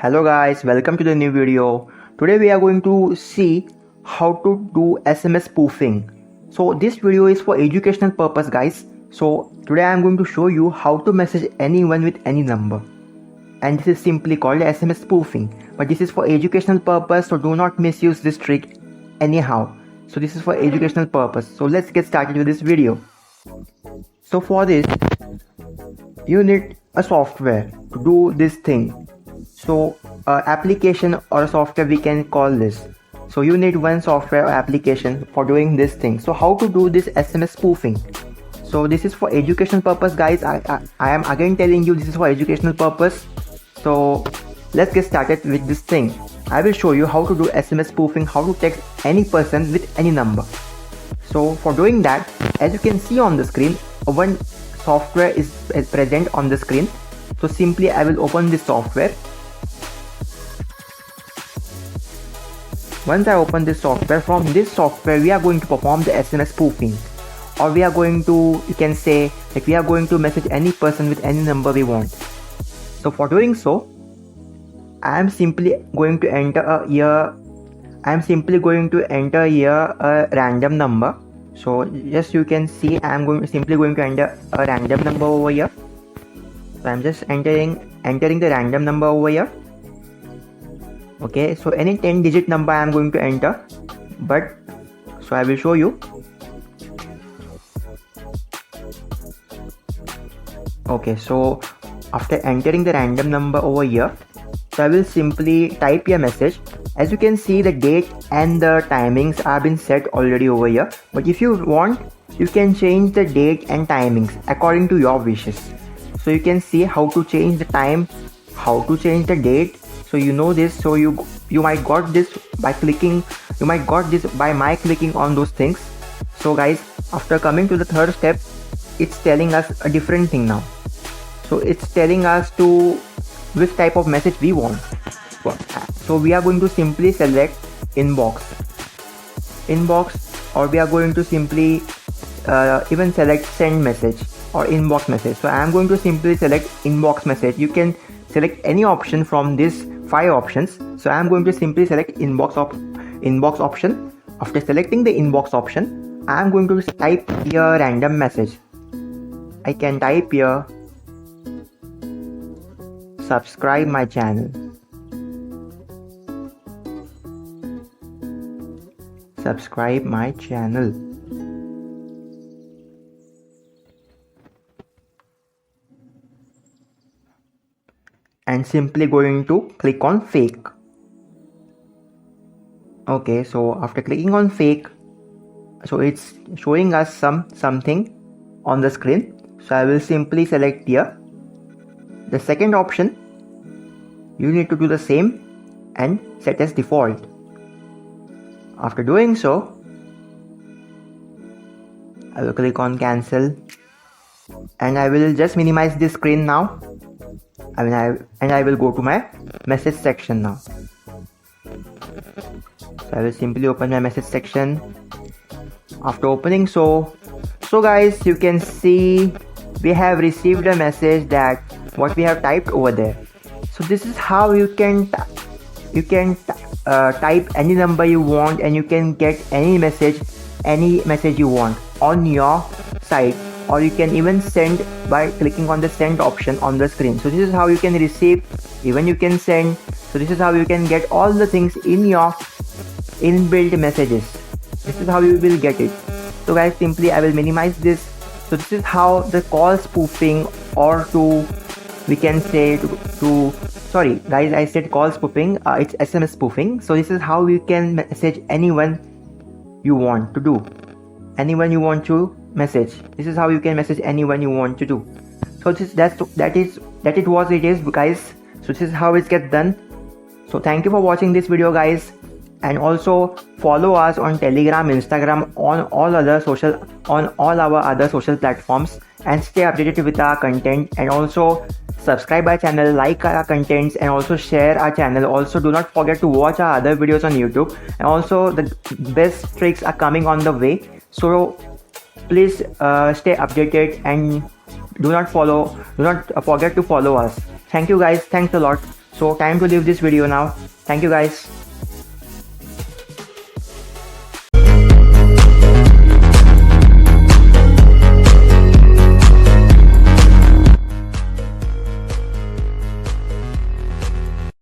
Hello guys, welcome to the new video. Today we are going to see how to do SMS spoofing. So this video is for educational purpose guys. So today I am going to show you how to message anyone with any number. And this is simply called SMS spoofing. But this is for educational purpose, so do not misuse this trick anyhow. So this is for educational purpose. So let's get started with this video. So for this, you need a software to do this thing. So application or software we can call this. So you need one software or application for doing this thing. So how to do this SMS spoofing? So this is for educational purpose guys. I am again telling you this is for educational purpose. So let's get started with this thing. I will show you how to do SMS spoofing, how to text any person with any number. So for doing that, as you can see on the screen, one software is present on the screen. So simply I will open this software. Once I open this software, from this software we are going to perform the SMS spoofing, or we are going to, you can say that we are going to message any person with any number we want. So for doing so, I am simply going to enter here a random number. So just you can see I am simply going to enter a random number over here. So I am just entering the random number over here. Okay, so any 10-digit number I am going to enter, but so I will show you. Okay, so after entering the random number over here, so I will simply type a message. As you can see, the date and the timings have been set already over here, but if you want, you can change the date and timings according to your wishes. So you can see how to change the time, how to change the date. So you know this, so you might got this by clicking, by my clicking on those things. So guys, after coming to the third step, it's telling us a different thing now. So it's telling us to which type of message we want. So we are going to simply select inbox, or we are going to simply even select send message or inbox message. So I am going to simply select inbox message. You can select any option from this 5 options. So I am going to simply select inbox option. After selecting the inbox option, I am going to type here random message. I can type here subscribe my channel. Subscribe my channel. And simply going to click on fake. Okay, so after clicking on fake, so it's showing us something on the screen. So I will simply select here the second option. You need to do the same and set as default. After doing so, I will click on cancel, and I will just minimize this screen now. I will go to my message section now. So I will simply open my message section. After opening, so guys, you can see we have received a message that what we have typed over there. So this is how you can type any number you want, and you can get any message you want on your site, or you can even send by clicking on the send option on the screen. So this is how you can receive, even you can send. So this is how you can get all the things in your inbuilt messages. This is how you will get it. So guys, simply I will minimize this. So this is how the call spoofing, or we can say sorry guys, I said call spoofing, it's SMS spoofing. So this is how you can message anyone you want to do, anyone you want to message. This is how you can message anyone you want to do. So that is guys. So this is how it gets done. So thank you for watching this video guys, and also follow us on Telegram, Instagram, on all our other social platforms, and stay updated with our content. And also subscribe our channel, like our contents, and also share our channel. Also do not forget to watch our other videos on YouTube, and also the best tricks are coming on the way. So please stay updated, and do not forget to follow us. Thank you guys. Thanks a lot. So time to leave this video now. Thank you guys.